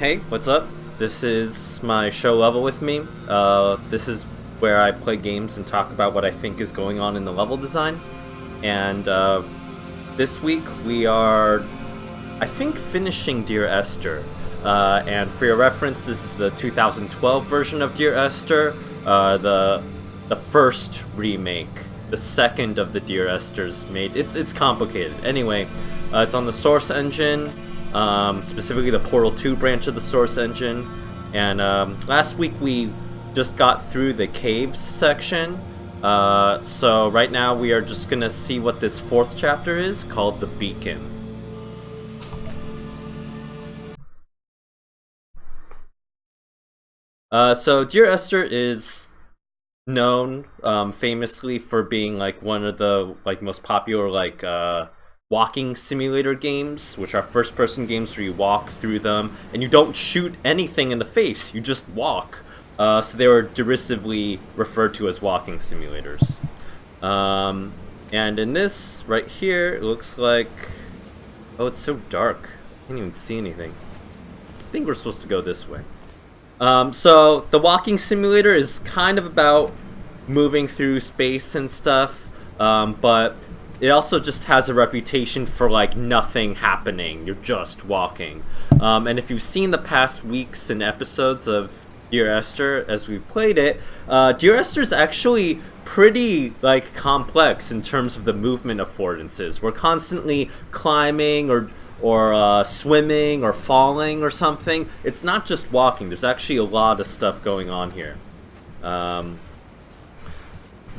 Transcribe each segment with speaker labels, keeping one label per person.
Speaker 1: Hey, what's up? This is my show Level with me. This is where I play games and talk about what I think is going on in the level design. And this week we are, I think, finishing Dear Esther. And for your reference, this is the 2012 version of Dear Esther, the first remake, the second of the Dear Esther's made. It's complicated. Anyway, it's on the Source engine. Specifically the Portal 2 branch of the Source engine. And last week we just got through the caves section. So right now we are just gonna see what this fourth chapter is, called The Beacon. So Dear Esther is known famously for being like one of the most popular walking simulator games, which are first-person games where you walk through them and you don't shoot anything in the face, you just walk. So they were derisively referred to as walking simulators. And in this right here, it looks like... oh, it's so dark. I can't even see anything. I think we're supposed to go this way. So the walking simulator is kind of about moving through space and stuff, but it also just has a reputation for like nothing happening. You're just walking. And if you've seen the past weeks and episodes of Dear Esther as we've played it, Dear Esther is actually pretty like complex in terms of the movement affordances. We're constantly climbing or swimming or falling or something. It's not just walking. There's actually a lot of stuff going on here.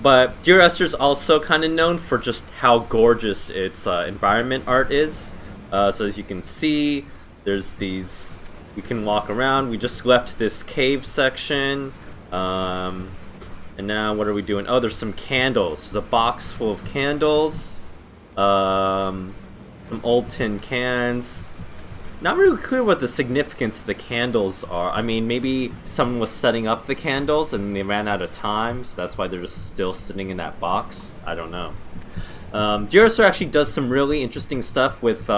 Speaker 1: But Dear Esther's also kind of known for just how gorgeous its environment art is. So as you can see, there's these... we can walk around. We just left this cave section. And now what are we doing? Oh, there's some candles. There's a box full of candles. Some old tin cans. Not really clear what the significance of the candles are. I mean, maybe someone was setting up the candles and they ran out of time, so that's why they're just still sitting in that box. I don't know. Dear Esther actually does some really interesting stuff with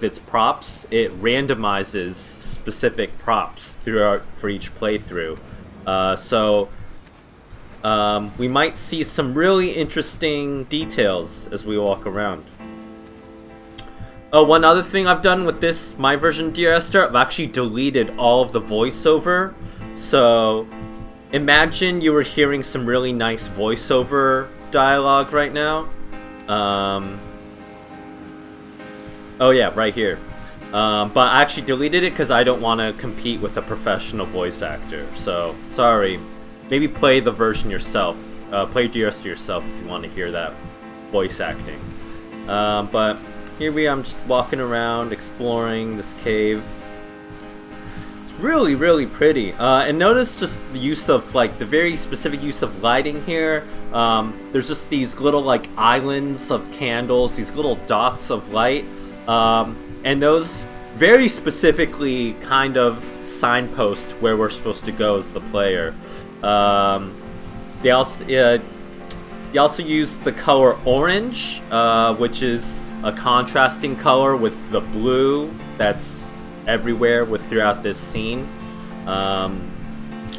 Speaker 1: its props. It randomizes specific props throughout for each playthrough. So we might see some really interesting details as we walk around. Oh, one other thing I've done with this, my version of Dear Esther, I've actually deleted all of the voiceover. So, imagine you were hearing some really nice voiceover dialogue right now. Oh yeah, right here. But I actually deleted it because I don't want to compete with a professional voice actor. So, sorry. Maybe play the version yourself. Play Dear Esther yourself if you want to hear that voice acting. But... here we are, I'm just walking around, exploring this cave. It's really, really pretty. And notice just the use of, the very specific use of lighting here. There's just these little, islands of candles, these little dots of light. And those very specifically kind of signpost where we're supposed to go as the player. They also use the color orange, which is a contrasting color with the blue that's everywhere throughout this scene.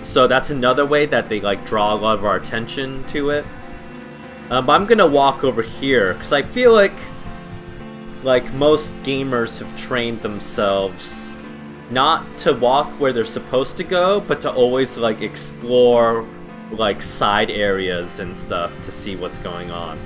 Speaker 1: So that's another way that they draw a lot of our attention to it. But I'm gonna walk over here because I feel like most gamers have trained themselves not to walk where they're supposed to go, but to always explore side areas and stuff to see what's going on.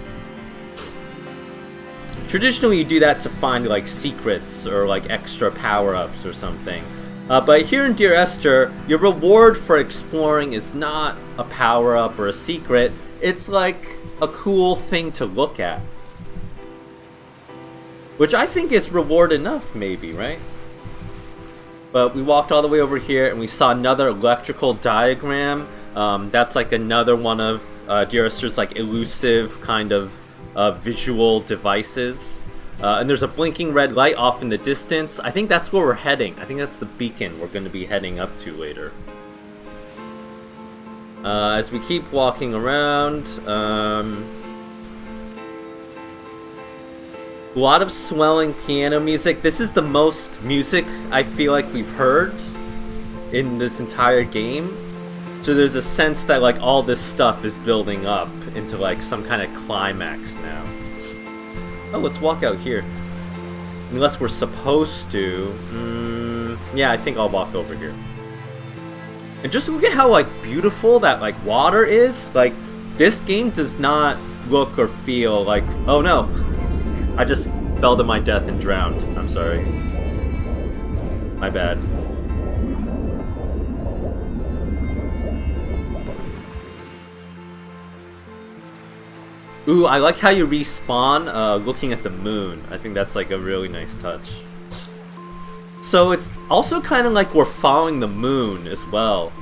Speaker 1: Traditionally, you do that to find secrets or extra power-ups or something. But here in Dear Esther, your reward for exploring is not a power-up or a secret. It's a cool thing to look at, which I think is reward enough, maybe, right? But we walked all the way over here and we saw another electrical diagram. That's another one of Dear Esther's elusive kind of visual devices. And there's a blinking red light off in the distance. I think that's where we're heading. I think that's the beacon we're going to be heading up to later. As we keep walking around, A lot of swelling piano music. This is the most music I feel like we've heard in this entire game. So there's a sense that like all this stuff is building up into like some kind of climax now. Oh, let's walk out here. Unless we're supposed to. Yeah, I think I'll walk over here. And just look at how like beautiful that like water is. Like this game does not look or feel like, oh no, I just fell to my death and drowned. I'm sorry. My bad. Ooh, I like how you respawn looking at the moon. I think that's like a really nice touch. So it's also kind of like we're following the moon as well.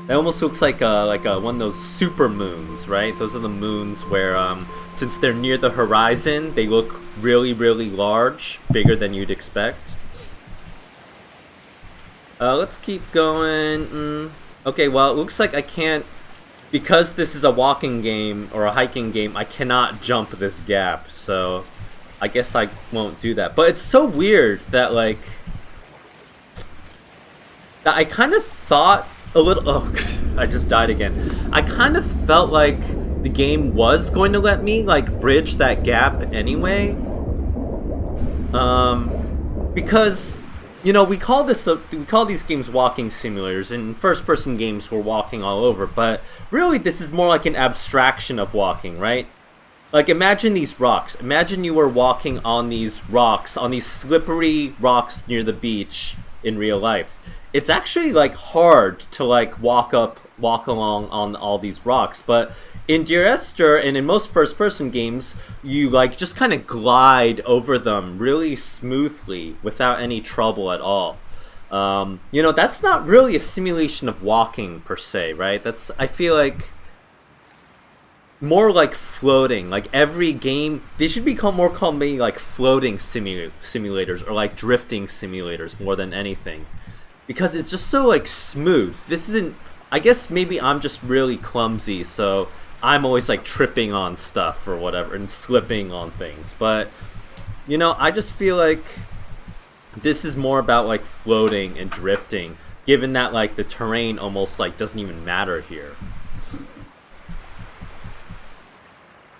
Speaker 1: It almost looks like one of those super moons, right? Those are the moons where, since they're near the horizon, they look really, really large, bigger than you'd expect. Let's keep going. Okay, well, it looks like I can't, because this is a walking game or a hiking game, I cannot jump this gap, so I guess I won't do that. But it's so weird that, like, that I kind of thought a little... Oh, I just died again. I kind of felt like the game was going to let me, like, bridge that gap anyway. Because, you know, we call these games walking simulators. In first-person games, we're walking all over. But really, this is more like an abstraction of walking, right? Like, imagine these rocks. Imagine you were walking on these rocks, on these slippery rocks near the beach in real life. It's actually, like, hard to, like, walk along on all these rocks. But in Dear Esther and in most first-person games, you, like, just kind of glide over them really smoothly without any trouble at all. You know, that's not really a simulation of walking, per se, right? That's, I feel like, more like floating. Like every game, they should become more called maybe like floating simulators or like drifting simulators more than anything, because it's just so like smooth. This isn't, I guess maybe I'm just really clumsy, so I'm always like tripping on stuff or whatever and slipping on things. But you know, I just feel like this is more about like floating and drifting, given that like the terrain almost like doesn't even matter here.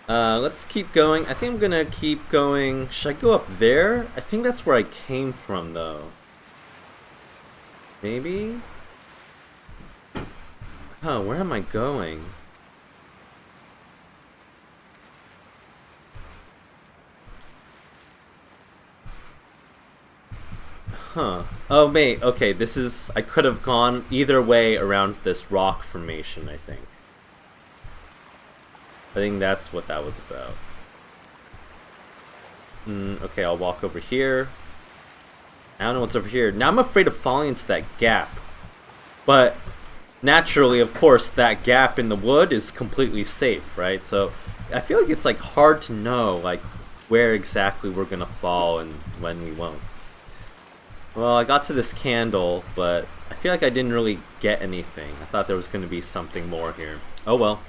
Speaker 1: Let's keep going. I think I'm gonna keep going. Should I go up there? I think that's where I came from, though. Maybe? Oh, where am I going? Huh. Oh, wait. Okay, this is... I could have gone either way around this rock formation, I think. I think that's what that was about. Okay, I'll walk over here. I don't know what's over here. Now I'm afraid of falling into that gap. But naturally, of course, that gap in the wood is completely safe, right? So I feel like it's like hard to know like where exactly we're gonna fall and when we won't. Well, I got to this candle, but I feel like I didn't really get anything. I thought there was gonna be something more here. Oh well.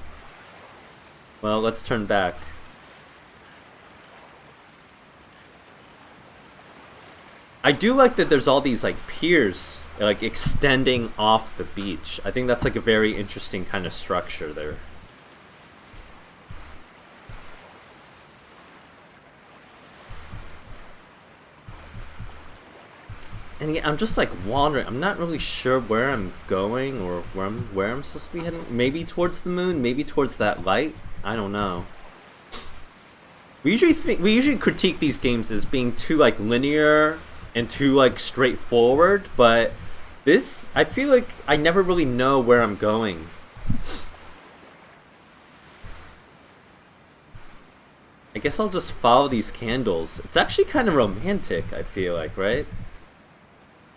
Speaker 1: Well, let's turn back. I do like that there's all these like piers like extending off the beach. I think that's like a very interesting kind of structure there. And yeah, I'm just like wandering. I'm not really sure where I'm going or where I'm supposed to be heading. Maybe towards the moon, maybe towards that light. I don't know. We usually critique these games as being too like linear and too like straightforward, but this, I feel like I never really know where I'm going. I guess I'll just follow these candles. It's actually kind of romantic, I feel like, right?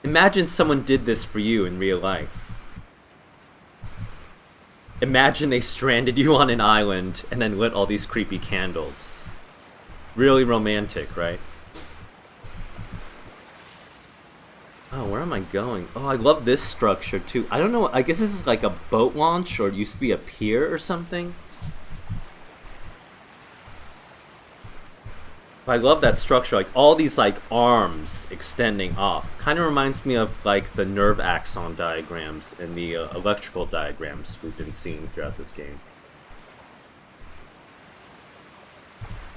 Speaker 1: Imagine someone did this for you in real life. Imagine they stranded you on an island and then lit all these creepy candles. Really romantic, right? Oh, where am I going? Oh, I love this structure too. I don't know, I guess this is like a boat launch, or it used to be a pier or something. I love that structure, like all these like arms extending off. Kind of reminds me of like the nerve axon diagrams and the electrical diagrams we've been seeing throughout this game.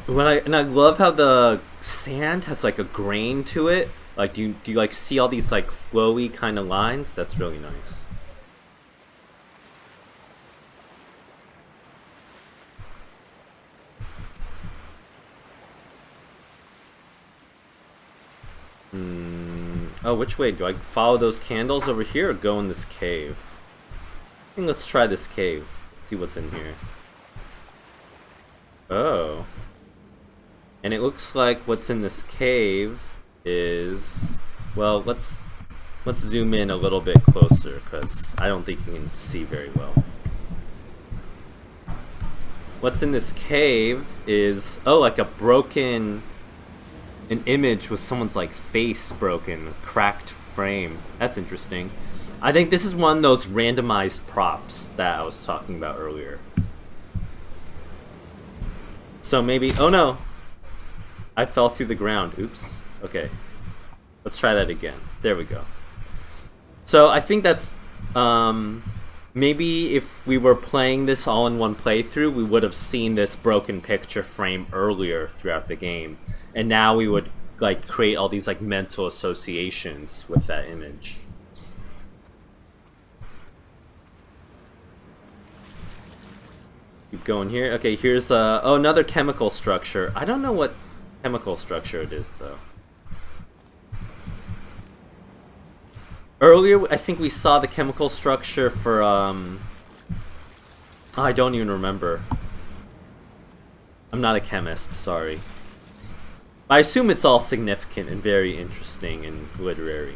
Speaker 1: And I love how the sand has like a grain to it. Like, do you like see all these like flowy kind of lines? That's really nice. Oh, which way? Do I follow those candles over here or go in this cave? I think let's try this cave. Let's see what's in here. Oh. And it looks like what's in this cave is... Well, let's zoom in a little bit closer, because I don't think you can see very well. What's in this cave is... Oh, like a broken... An image with someone's like face broken, a cracked frame. That's interesting. I think this is one of those randomized props that I was talking about earlier. So maybe... Oh no! I fell through the ground. Oops. Okay. Let's try that again. There we go. So I think that's... maybe if we were playing this all in one playthrough, we would have seen this broken picture frame earlier throughout the game. And now we would like create all these like mental associations with that image. Keep going here. Okay, here's oh, another chemical structure. I don't know what chemical structure it is though. Earlier, I think we saw the chemical structure for oh, I don't even remember. I'm not a chemist, sorry. I assume it's all significant and very interesting and literary.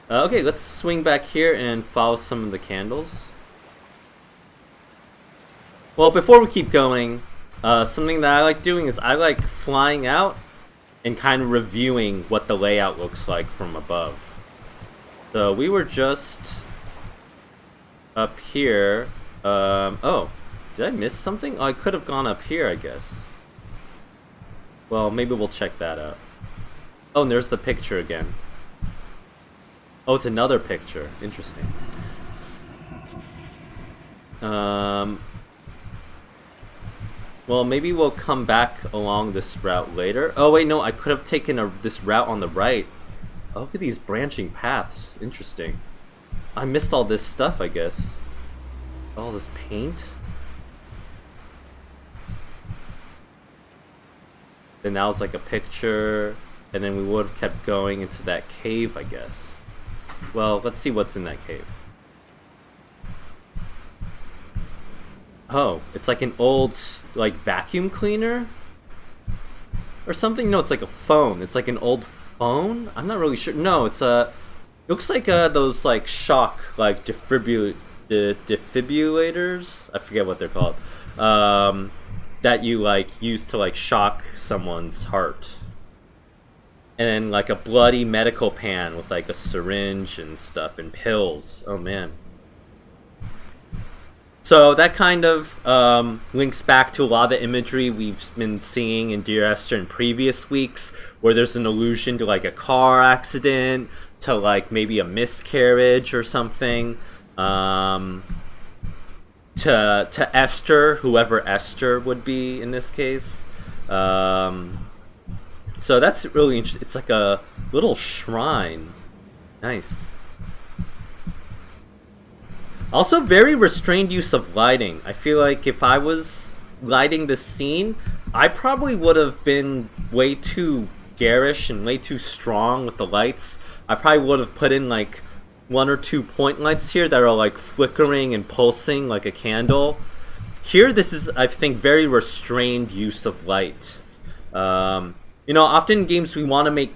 Speaker 1: Okay, let's swing back here and follow some of the candles. Well, before we keep going, something that I like doing is I like flying out and kind of reviewing what the layout looks like from above. So we were just up here. Oh, did I miss something? Oh, I could have gone up here, I guess. Well, maybe we'll check that out. Oh, and there's the picture again. Oh, it's another picture. Interesting. Well, maybe we'll come back along this route later. Oh, wait, no, I could have taken this route on the right. Oh, look at these branching paths. Interesting. I missed all this stuff, I guess. All this paint. Then that was like a picture, and then we would have kept going into that cave, I guess. Well, let's see what's in that cave. Oh, it's like an old, like, vacuum cleaner? Or something? No, it's like a phone. It's like an old phone? I'm not really sure. No, it's a... It looks like those, like, shock, like, defibrillators? I forget what they're called. That you like use to like shock someone's heart. And then like a bloody medical pan with like a syringe and stuff and pills. Oh man. So that kind of links back to a lot of the imagery we've been seeing in Dear Esther in previous weeks, where there's an allusion to like a car accident, to like maybe a miscarriage or something. To Esther, whoever Esther would be in this case. So that's really interesting. It's like a little shrine. Nice. Also, very restrained use of lighting. I feel like if I was lighting this scene, I probably would have been way too garish and way too strong with the lights. I probably would have put in like 1 or 2 point lights here that are like flickering and pulsing like a candle. Here, this is, I think, very restrained use of light. You know, often in games we want to make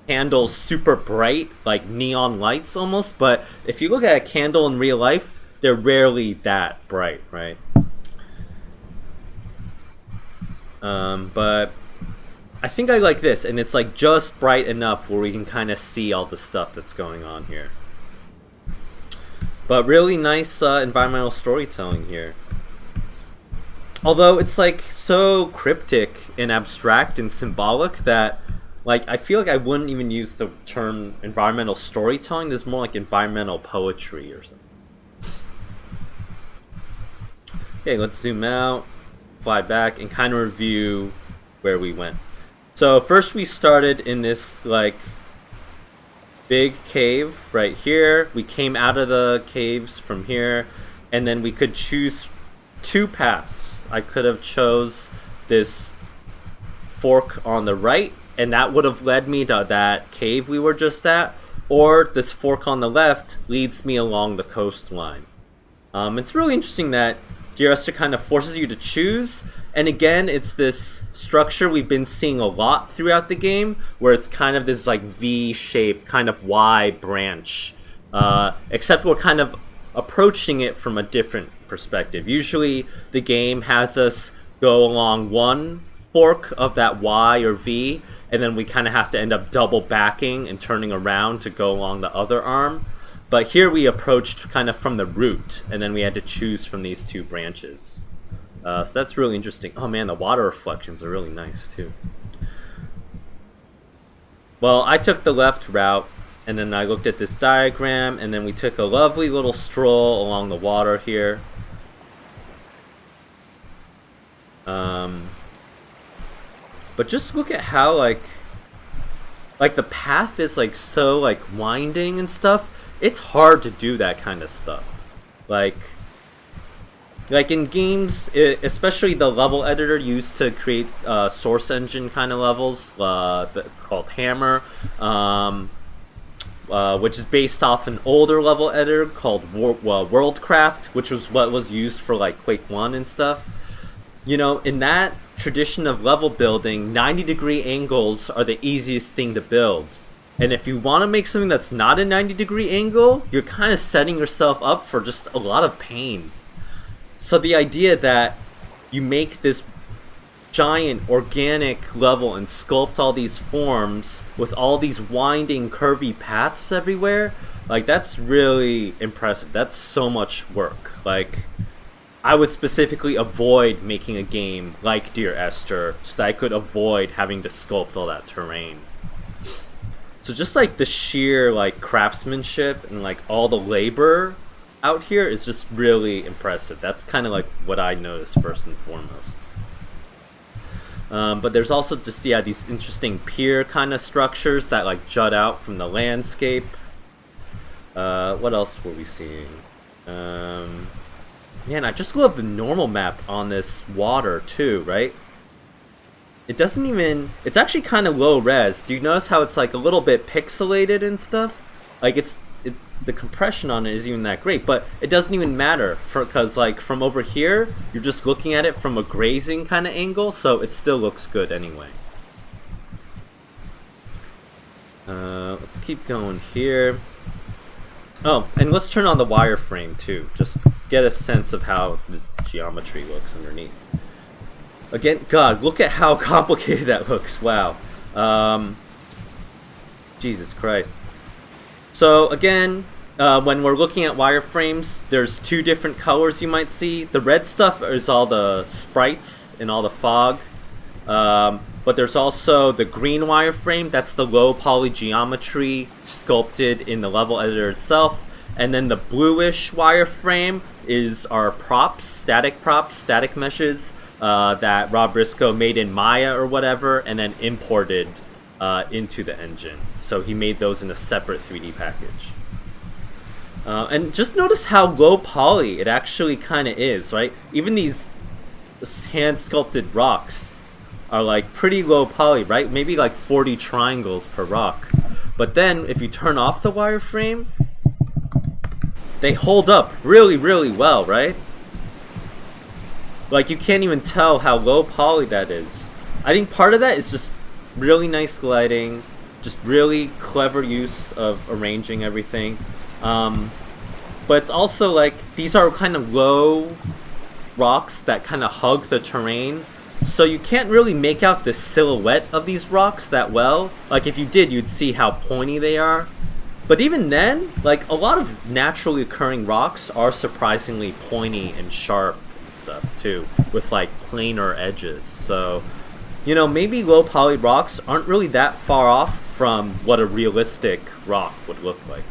Speaker 1: candles super bright, like neon lights almost, but if you look at a candle in real life, they're rarely that bright, right? But I think I like this, and it's like just bright enough where we can kind of see all the stuff that's going on here. But really nice environmental storytelling here. Although it's like so cryptic and abstract and symbolic that like I feel like I wouldn't even use the term environmental storytelling. There's more like environmental poetry or something. Okay, let's zoom out, fly back, and kind of review where we went. So first we started in this like big cave right here. We came out of the caves from here, and then we could choose two paths. I could have chose this fork on the right, and that would have led me to that cave we were just at, or this fork on the left leads me along the coastline. It's really interesting that Dear Esther kind of forces you to choose, and again, it's this structure we've been seeing a lot throughout the game, where it's kind of this like V-shaped, kind of Y branch, except we're kind of approaching it from a different perspective. Usually, the game has us go along one fork of that Y or V, and then we kind of have to end up double backing and turning around to go along the other arm. But here we approached kind of from the root, and then we had to choose from these two branches. So that's really interesting. Oh man, the water reflections are really nice too. Well, I took the left route, and then I looked at this diagram, and then we took a lovely little stroll along the water here. But just look at how like the path is like so like winding and stuff. It's hard to do that kind of stuff. Like in games, especially the level editor used to create source engine kind of levels called Hammer, which is based off an older level editor called Worldcraft, which was what was used for like Quake 1 and stuff. You know, in that tradition of level building, 90-degree angles are the easiest thing to build. And if you want to make something that's not a 90-degree angle, you're kind of setting yourself up for just a lot of pain. So the idea that you make this giant organic level and sculpt all these forms with all these winding curvy paths everywhere, like that's really impressive. That's so much work. Like I would specifically avoid making a game like Dear Esther so that I could avoid having to sculpt all that terrain. So just like the sheer like craftsmanship and like all the labor out here is just really impressive. That's kind of like what I noticed first and foremost. But there's also just these interesting pier kind of structures that like jut out from the landscape. What else were we seeing? Man, I just love the normal map on this water too, right? It doesn't even... It's actually kind of low res. Do you notice how it's like a little bit pixelated and stuff? Like the compression on it isn't even that great, but it doesn't even matter because like from over here, you're just looking at it from a grazing kind of angle, so it still looks good anyway. Let's keep going here. Oh, and let's turn on the wireframe too. Just get a sense of how the geometry looks underneath. Again, God, look at how complicated that looks. Wow. Jesus Christ. So again, when we're looking at wireframes, there's two different colors you might see. The red stuff is all the sprites and all the fog. But there's also the green wireframe. That's the low poly geometry sculpted in the level editor itself. And then the bluish wireframe is our props, static meshes that Rob Briscoe made in Maya or whatever, and then imported into the engine. So he made those in a separate 3D package. And just notice how low poly it actually kind of is, right? Even these hand sculpted rocks are like pretty low poly, right? Maybe like 40 triangles per rock. But then if you turn off the wireframe, they hold up really, really well, right? Like you can't even tell how low poly that is. I think part of that is just really nice lighting, just really clever use of arranging everything. But it's also like these are kind of low rocks that kind of hug the terrain. So you can't really make out the silhouette of these rocks that well. Like if you did, you'd see how pointy they are. But even then, like a lot of naturally occurring rocks are surprisingly pointy and sharp. It's stuff too, with like planar edges. So, you know, maybe low poly rocks aren't really that far off from what a realistic rock would look like.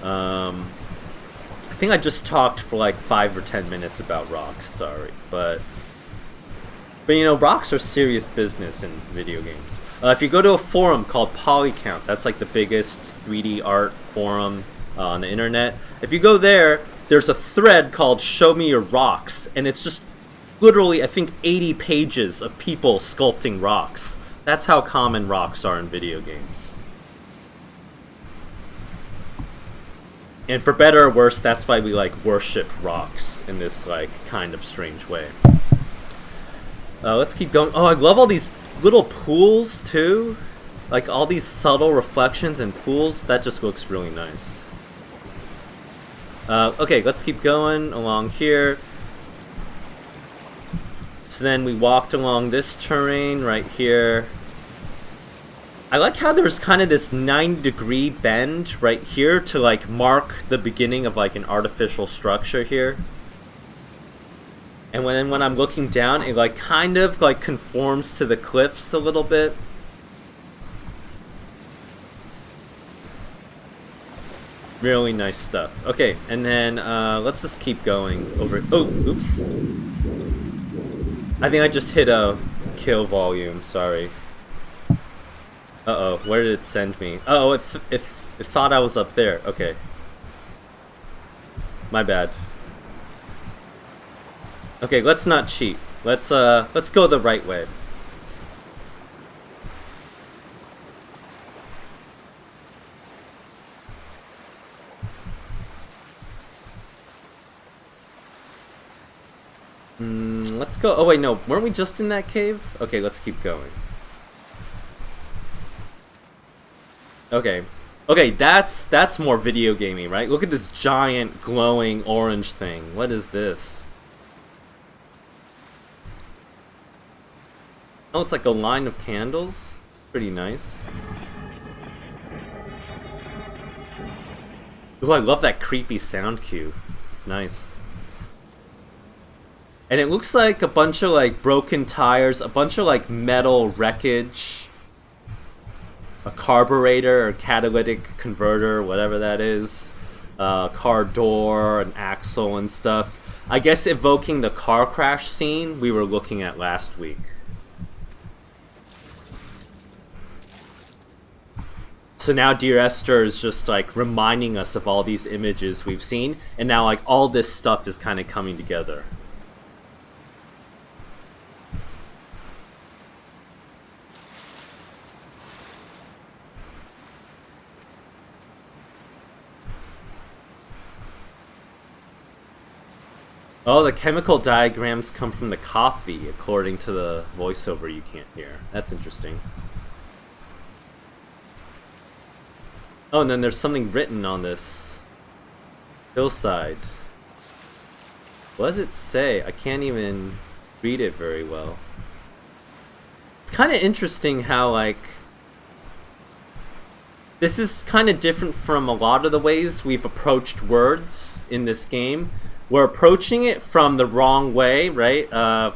Speaker 1: I think I just talked for like 5 or 10 minutes about rocks, sorry, but you know, rocks are serious business in video games. If you go to a forum called Polycount, that's like the biggest 3D art forum on the internet. If you go there, there's a thread called Show Me Your Rocks, and it's just literally, I think, 80 pages of people sculpting rocks. That's how common rocks are in video games. And for better or worse, that's why we like worship rocks in this like kind of strange way. Let's keep going. Oh, I love all these little pools too. Like all these subtle reflections and pools. That just looks really nice. Okay, let's keep going along here. So then we walked along this terrain right here. I like how there's kind of this 90-degree bend right here to like mark the beginning of like an artificial structure here. And when I'm looking down, it like kind of like conforms to the cliffs a little bit. Really nice stuff. Okay, and then let's just keep going over. Oh, oops. I think I just hit a kill volume. Sorry. Uh-oh, where did it send me? Oh, it thought I was up there. Okay. My bad. Okay, let's not cheat. Let's go the right way. Let's go. Oh wait, no. Weren't we just in that cave? Okay, let's keep going. Okay. Okay, that's more video gamey, right? Look at this giant glowing orange thing. What is this? Oh, it's like a line of candles. Pretty nice. Ooh, I love that creepy sound cue. It's nice. And it looks like a bunch of like broken tires, a bunch of like metal wreckage, a carburetor or catalytic converter, whatever that is, car door, an axle and stuff. I guess evoking the car crash scene we were looking at last week. So now Dear Esther is just like reminding us of all these images we've seen, and now like all this stuff is kind of coming together. Oh, the chemical diagrams come from the coffee, according to the voiceover you can't hear. That's interesting. Oh, and then there's something written on this hillside. What does it say? I can't even read it very well. It's kind of interesting how, like, this is kind of different from a lot of the ways we've approached words in this game. We're approaching it from the wrong way, right?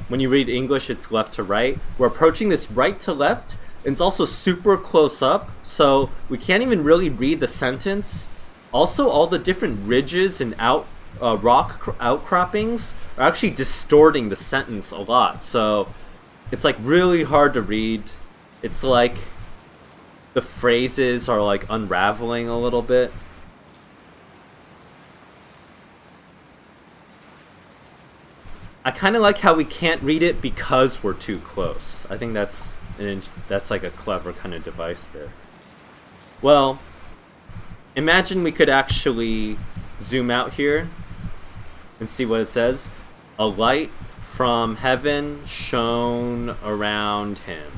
Speaker 1: When you read English, it's left to right. We're approaching this right to left, and it's also super close up, so we can't even really read the sentence. Also, all the different ridges and rock outcroppings are actually distorting the sentence a lot, so it's like really hard to read. It's like the phrases are like unraveling a little bit. I kind of like how we can't read it because we're too close. I think that's like a clever kind of device there. Well, imagine we could actually zoom out here and see what it says. A light from heaven shone around him.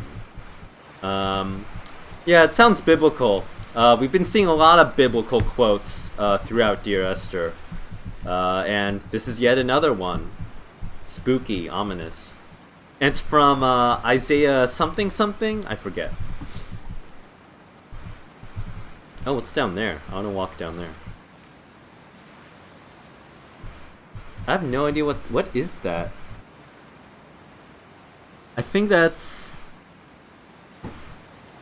Speaker 1: Yeah, it sounds biblical. We've been seeing a lot of biblical quotes throughout Dear Esther. And this is yet another one. Spooky, ominous. And it's from Isaiah something something? I forget. Oh, it's down there. I want to walk down there. I have no idea what is that. I think that's...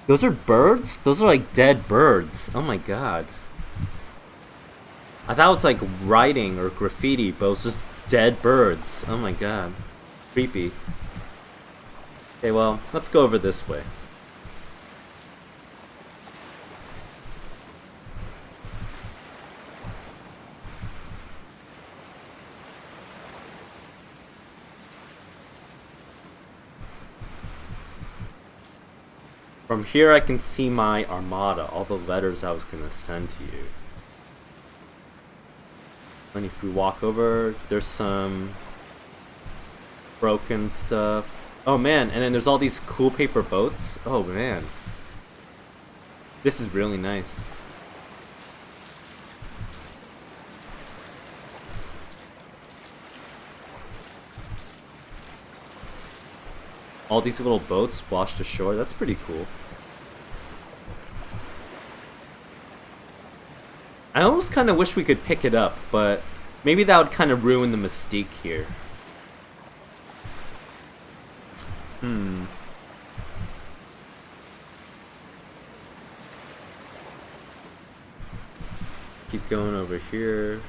Speaker 1: Those are birds? Those are like dead birds. Oh my god. I thought it was like writing or graffiti, but it was just dead birds. Oh my god. Creepy. Okay, well, let's go over this way. From here I can see my armada, all the letters I was gonna send to you. And if we walk over, there's some broken stuff. Oh man, and then there's all these cool paper boats. Oh man. This is really nice. All these little boats washed ashore, that's pretty cool. I almost kind of wish we could pick it up, but maybe that would kind of ruin the mystique here. Keep going over here.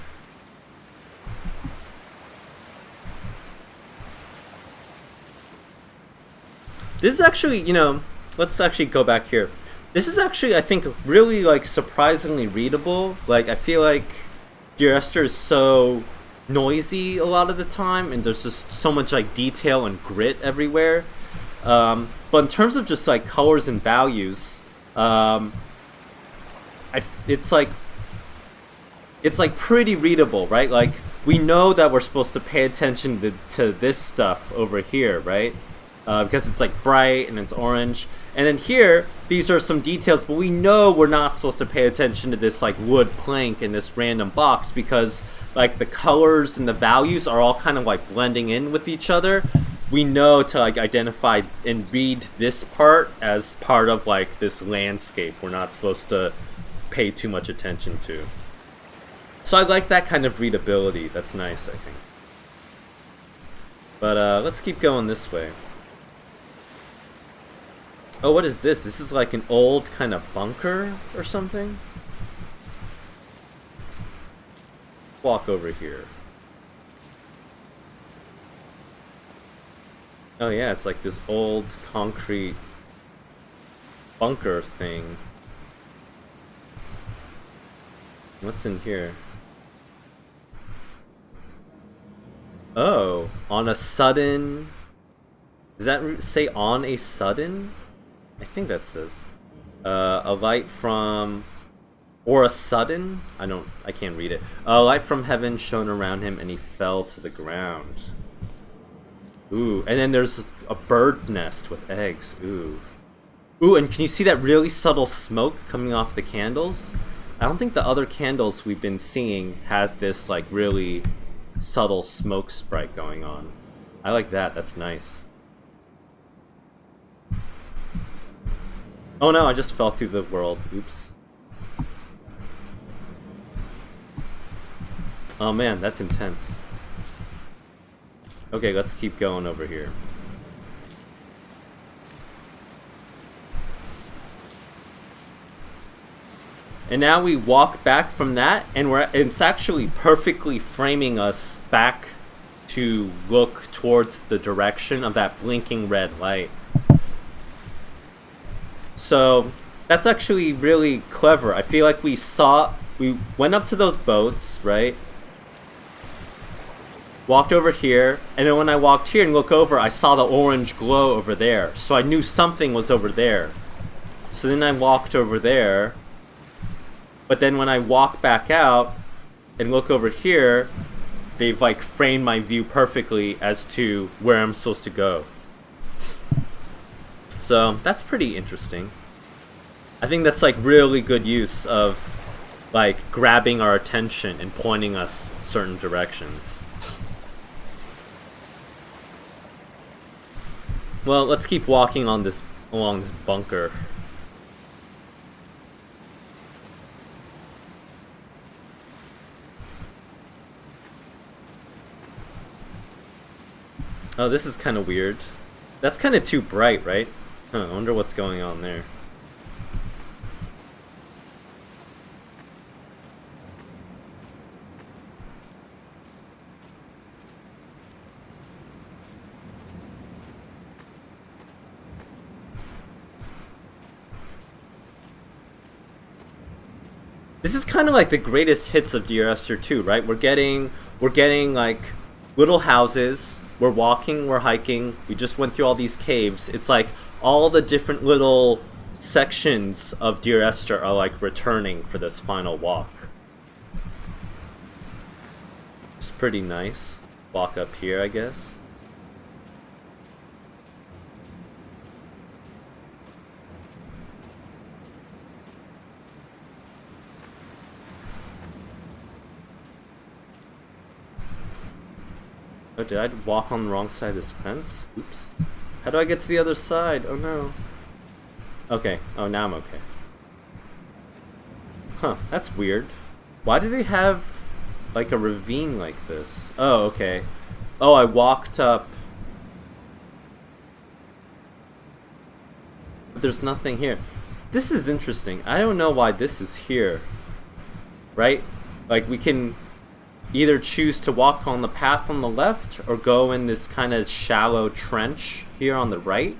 Speaker 1: This is actually, you know, let's actually go back here. This is actually, I think, really, like, surprisingly readable. Like, I feel like Dear Esther is so noisy a lot of the time, and there's just so much, like, detail and grit everywhere. But in terms of just, like, colors and values, it's like pretty readable, right? Like, we know that we're supposed to pay attention to this stuff over here, right? Because it's like bright and it's orange. And then here, these are some details, but we know we're not supposed to pay attention to this like wood plank in this random box because like the colors and the values are all kind of like blending in with each other. We know to like identify and read this part as part of like this landscape we're not supposed to pay too much attention to. So I like that kind of readability. That's nice, I think. But let's keep going this way. Oh, what is this? This is like an old kind of bunker or something? Walk over here. Oh yeah, it's like this old concrete bunker thing. What's in here? Oh, on a sudden... Does that say on a sudden? I think that says a light from, or a sudden. I can't read it. A light from heaven shone around him, and he fell to the ground. Ooh, and then there's a bird nest with eggs. Ooh, and can you see that really subtle smoke coming off the candles? I don't think the other candles we've been seeing has this like really subtle smoke sprite going on. I like that. That's nice. Oh no, I just fell through the world. Oops. Oh man, that's intense. Okay, let's keep going over here. And now we walk back from that, and it's actually perfectly framing us back to look towards the direction of that blinking red light. So that's actually really clever. I feel like we went up to those boats, right? Walked over here, and then when I walked here and looked over, I saw the orange glow over there. So I knew something was over there. So then I walked over there. But then when I walk back out and look over here, they've like framed my view perfectly as to where I'm supposed to go. So that's pretty interesting. I think that's like really good use of like grabbing our attention and pointing us certain directions. Well, let's keep walking along this bunker. Oh, this is kind of weird. That's kind of too bright, right? Huh, I wonder what's going on there. This is kind of like the greatest hits of Dear Esther 2, right? We're getting like little houses. We're walking, we're hiking. We just went through all these caves. It's like all the different little sections of Dear Esther are like returning for this final walk. It's pretty nice. Walk up here, I guess. Oh, did I walk on the wrong side of this fence? Oops. How do I get to the other side? Oh no. Okay. Oh, now I'm okay. Huh, that's weird. Why do they have like a ravine like this? Oh, okay. Oh, I walked up. But there's nothing here. This is interesting. I don't know why this is here. Right? Like, we can either choose to walk on the path on the left or go in this kind of shallow trench here on the right.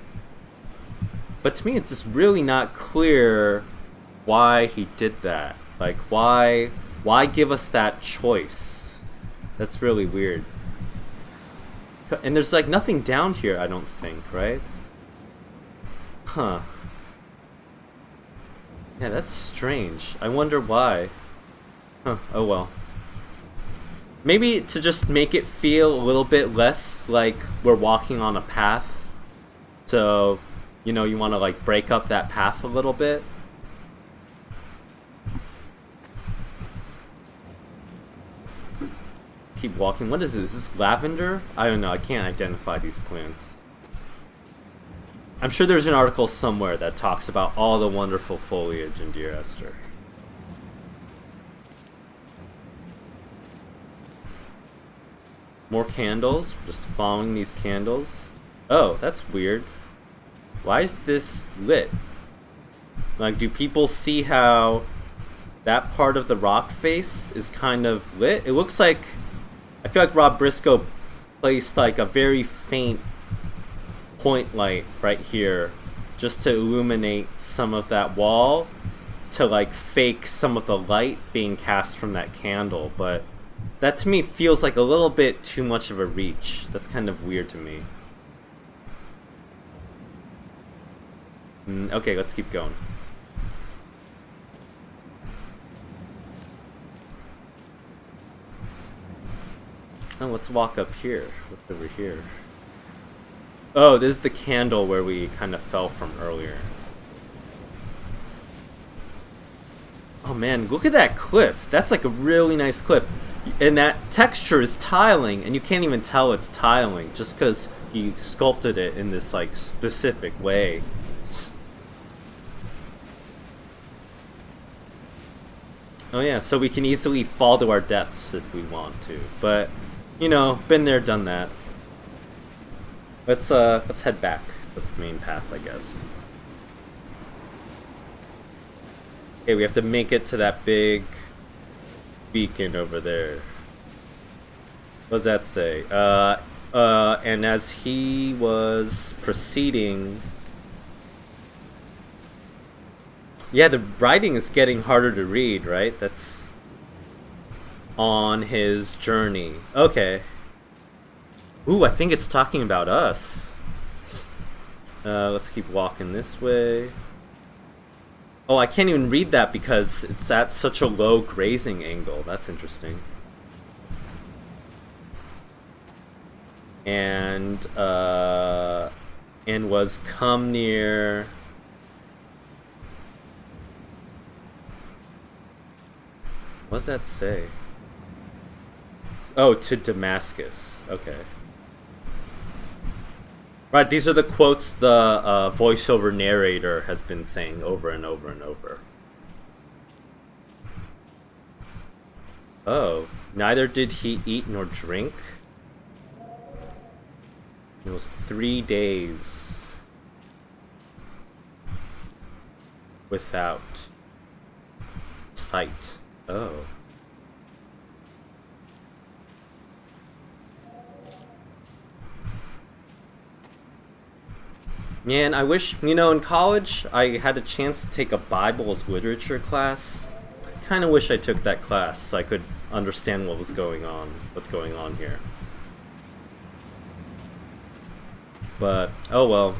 Speaker 1: But to me, it's just really not clear why he did that. Like, why give us that choice? That's really weird. And there's like nothing down here, I don't think, right? Huh. Yeah, that's strange. I wonder why. Huh, oh well. Maybe to just make it feel a little bit less like we're walking on a path. So, you know, you want to like break up that path a little bit. Keep walking. What is this? Is this lavender? I don't know. I can't identify these plants. I'm sure there's an article somewhere that talks about all the wonderful foliage in Dear Esther. More candles. Just following these candles. Oh, that's weird. Why is this lit? Like, do people see how that part of the rock face is kind of lit? It looks like... I feel like Rob Briscoe placed like a very faint point light right here just to illuminate some of that wall to like fake some of the light being cast from that candle, but that to me feels like a little bit too much of a reach. That's kind of weird to me. Okay, let's keep going. Oh, let's walk up here. What's over here? Oh, this is the candle where we kind of fell from earlier. Oh man, look at that cliff. That's like a really nice cliff. And that texture is tiling, and you can't even tell it's tiling just because he sculpted it in this like specific way. Oh yeah, so we can easily fall to our deaths if we want to, but you know, been there, done that. Let's head back to the main path, I guess. Okay, we have to make it to that big beacon over there. What does that say? And as he was proceeding... Yeah, the writing is getting harder to read, right? That's on his journey. Okay. Ooh, I think it's talking about us. Let's keep walking this way. Oh, I can't even read that because it's at such a low grazing angle. That's interesting. And was come near... What does that say? Oh, to Damascus. Okay. Right, these are the quotes the voiceover narrator has been saying over and over and over. Oh, neither did he eat nor drink? It was 3 days without sight. Oh. Man, I wish, in college, I had a chance to take a Bible as literature class. Kind of wish I took that class so I could understand what's going on here. But, oh well.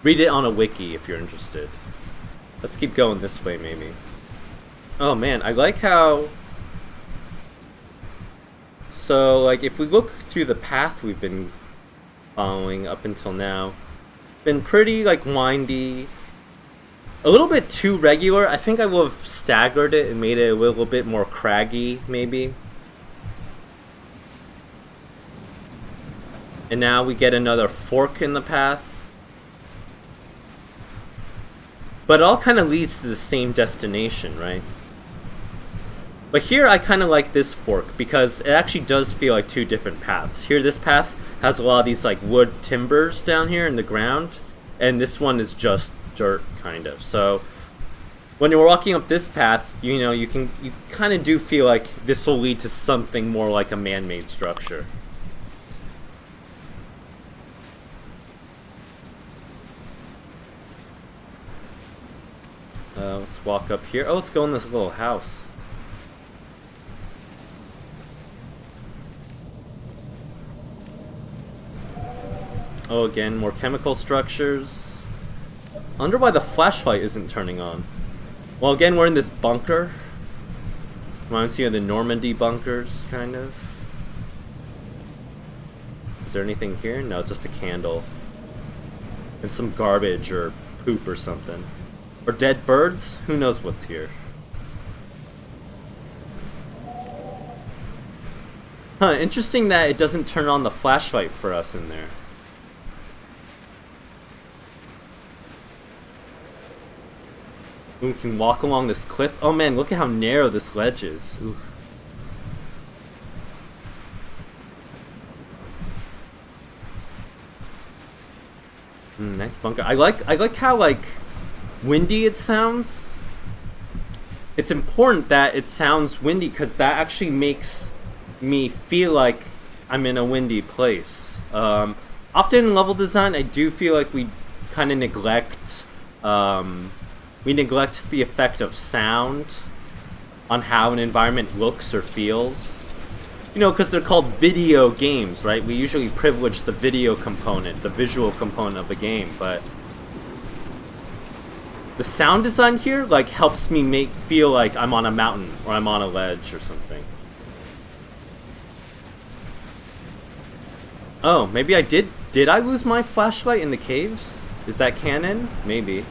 Speaker 1: Read it on a wiki if you're interested. Let's keep going this way, maybe. Oh man, I like how... So, like, if we look through the path we've been following up until now, been pretty, like, windy. A little bit too regular. I think I would have staggered it and made it a little bit more craggy, maybe. And now we get another fork in the path. But it all kind of leads to the same destination, right? But here I kind of like this fork because it actually does feel like two different paths. Here this path has a lot of these like wood timbers down here in the ground, and this one is just dirt, kind of. So when you're walking up this path, you kind of do feel like this will lead to something more like a man-made structure. Let's walk up here. Oh, let's go in this little house. Oh, again, more chemical structures. I wonder why the flashlight isn't turning on. Well, again, we're in this bunker. Reminds me of the Normandy bunkers, kind of. Is there anything here? No, just a candle. And some garbage or poop or something. Or dead birds? Who knows what's here? Huh, interesting that it doesn't turn on the flashlight for us in there. We can walk along this cliff. Oh man, look at how narrow this ledge is. Oof. Nice bunker. I like how like windy it sounds. It's important that it sounds windy because that actually makes me feel like I'm in a windy place. Often in level design, I do feel like we kind of neglect the effect of sound on how an environment looks or feels. Because they're called video games, right? We usually privilege the video component, the visual component of a game, but the sound design here, like, helps me feel like I'm on a mountain or I'm on a ledge or something. Oh, maybe I did. Did I lose my flashlight in the caves? Is that canon? Maybe.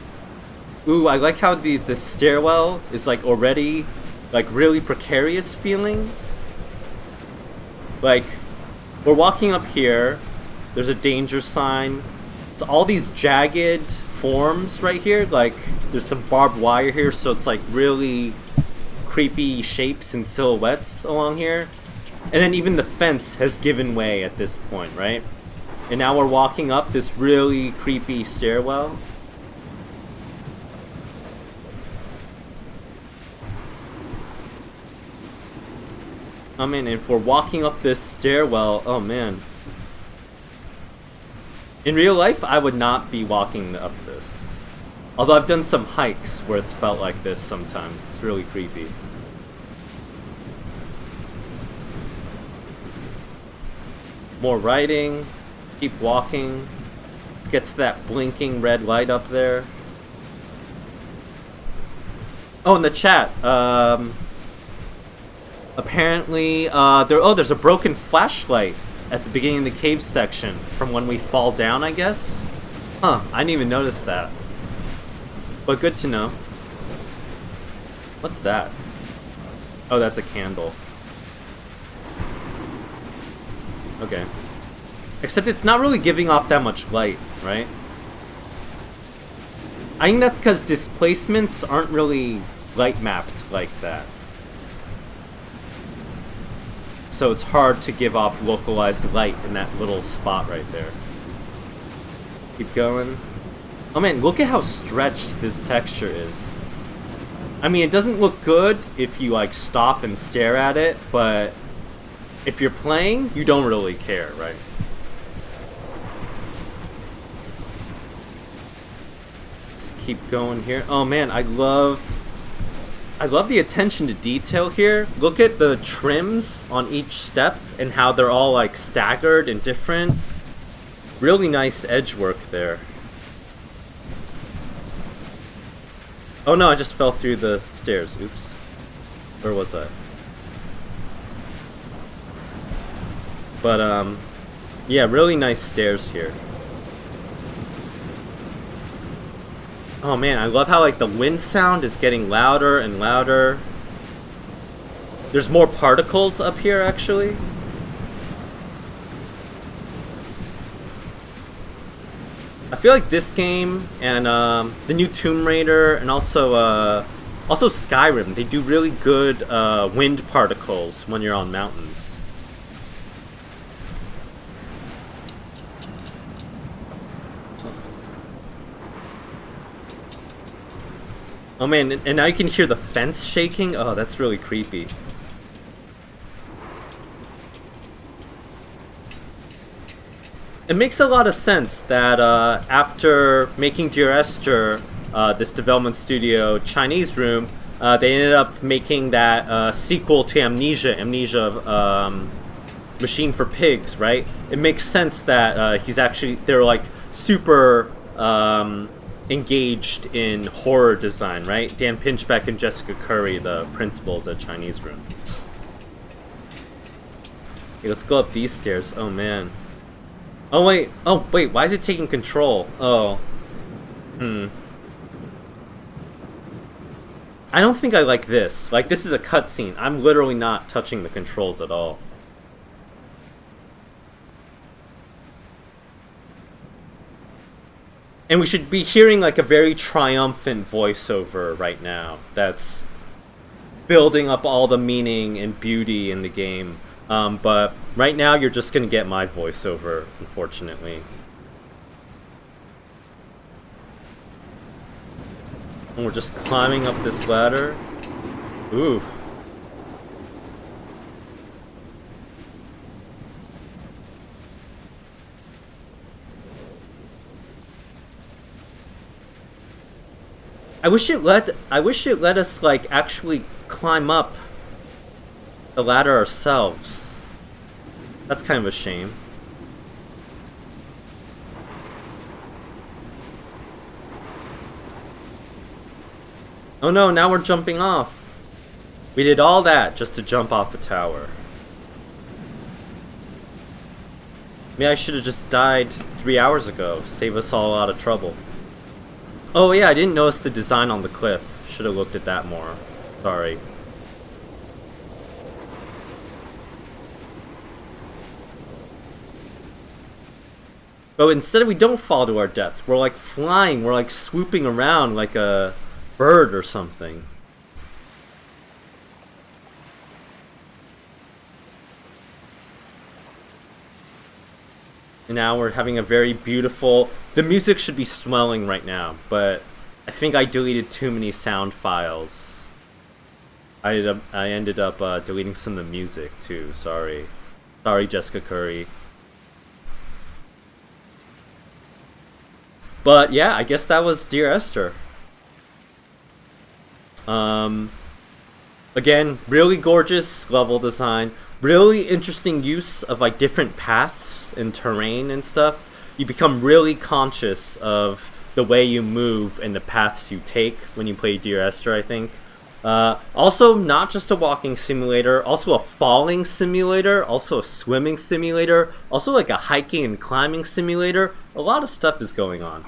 Speaker 1: Ooh, I like how the stairwell is like already like really precarious feeling. Like, we're walking up here. There's a danger sign. It's all these jagged forms right here. Like, there's some barbed wire here, so it's like really creepy shapes and silhouettes along here. And then even the fence has given way at this point, right? And now we're walking up this really creepy stairwell. I mean, if we're walking up this stairwell, oh man. In real life, I would not be walking up this. Although I've done some hikes where it's felt like this sometimes. It's really creepy. More writing. Keep walking. Let's get to that blinking red light up there. Oh, in the chat, apparently, there's a broken flashlight at the beginning of the cave section from when we fall down, I guess? Huh, I didn't even notice that. But good to know. What's that? Oh, that's a candle. Okay. Except it's not really giving off that much light, right? I think that's because displacements aren't really light mapped like that. so it's hard to give off localized light in that little spot right there. Keep going. Oh man, look at how stretched this texture is. I mean, it doesn't look good if you like stop and stare at it, but if you're playing, you don't really care, right? Let's keep going here. Oh man, I love the attention to detail here. Look at the trims on each step and how they're all like staggered and different. Really nice edge work there. Oh no, I just fell through the stairs. Oops. Where was I? But yeah, really nice stairs here. Oh man, I love how like the wind sound is getting louder and louder. There's more particles up here actually. I feel like this game and the new Tomb Raider and also Skyrim, they do really good wind particles when you're on mountains. Oh man, and now you can hear the fence shaking. Oh, that's really creepy. It makes a lot of sense that after making Dear Esther, this development studio Chinese room, they ended up making that sequel to Amnesia, Machine for Pigs, right? It makes sense that they're like super engaged in horror design, right? Dan Pinchbeck and Jessica Curry, the principals at Chinese room. Okay, let's go up these stairs. Oh man. Oh wait, why is it taking control? Oh. I don't think I like this. Like, this is a cutscene. I'm literally not touching the controls at all. And we should be hearing like a very triumphant voiceover right now that's building up all the meaning and beauty in the game. But right now you're just gonna get my voiceover, unfortunately. And we're just climbing up this ladder. Oof. I wish it let us like actually climb up the ladder ourselves. That's kind of a shame. Oh no, now we're jumping off. We did all that just to jump off a tower. Maybe I should have just died 3 hours ago. Save us all a lot of trouble. Oh yeah, I didn't notice the design on the cliff. Should have looked at that more. Sorry. But instead we don't fall to our death. We're like flying, we're like swooping around like a bird or something. And now we're having a very beautiful... The music should be swelling right now, but I think I deleted too many sound files. I ended up deleting some of the music too, sorry. Sorry, Jessica Curry. But yeah, I guess that was Dear Esther. Again, really gorgeous level design. Really interesting use of like different paths and terrain and stuff. You become really conscious of the way you move and the paths you take when you play Dear Esther, I think. Also, not just a walking simulator, also a falling simulator, also a swimming simulator, also like a hiking and climbing simulator. A lot of stuff is going on.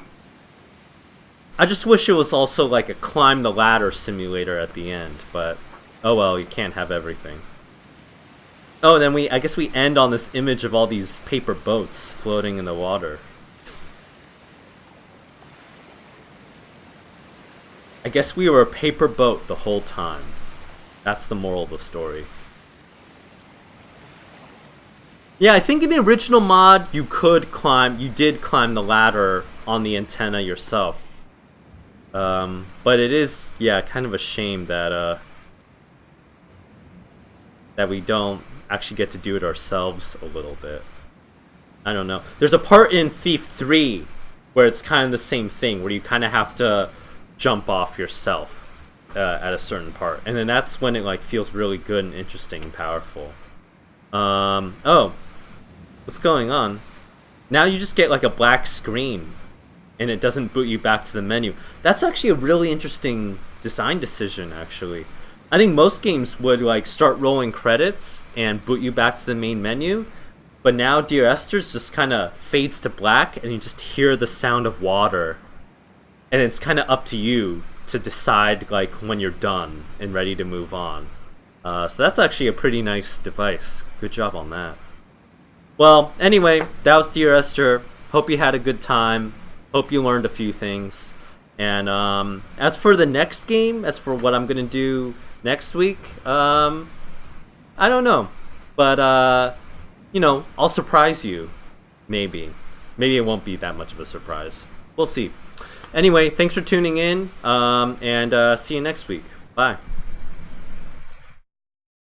Speaker 1: I just wish it was also like a climb the ladder simulator at the end, but oh well, you can't have everything. Oh, and then I guess we end on this image of all these paper boats floating in the water. I guess we were a paper boat the whole time. That's the moral of the story. Yeah, I think in the original mod you did climb the ladder on the antenna yourself. But it is, yeah, kind of a shame that we don't actually get to do it ourselves a little bit. I don't know. There's a part in Thief 3 where it's kind of the same thing, where you kind of have to jump off yourself at a certain part, and then that's when it like feels really good and interesting and powerful. Oh, what's going on? Now you just get like a black screen, and it doesn't boot you back to the menu. That's actually a really interesting design decision, actually. I think most games would like start rolling credits and boot you back to the main menu, but now Dear Esther's just kind of fades to black, and you just hear the sound of water, and it's kind of up to you to decide like when you're done and ready to move on. So that's actually a pretty nice device. Good job on that. Well, anyway, that was Dear Esther. Hope you had a good time. Hope you learned a few things. And as for the next game, as for what I'm gonna do next week, I don't know, but you know, I'll surprise you. Maybe it won't be that much of a surprise. We'll see. Anyway, thanks for tuning in, and see you next week. Bye.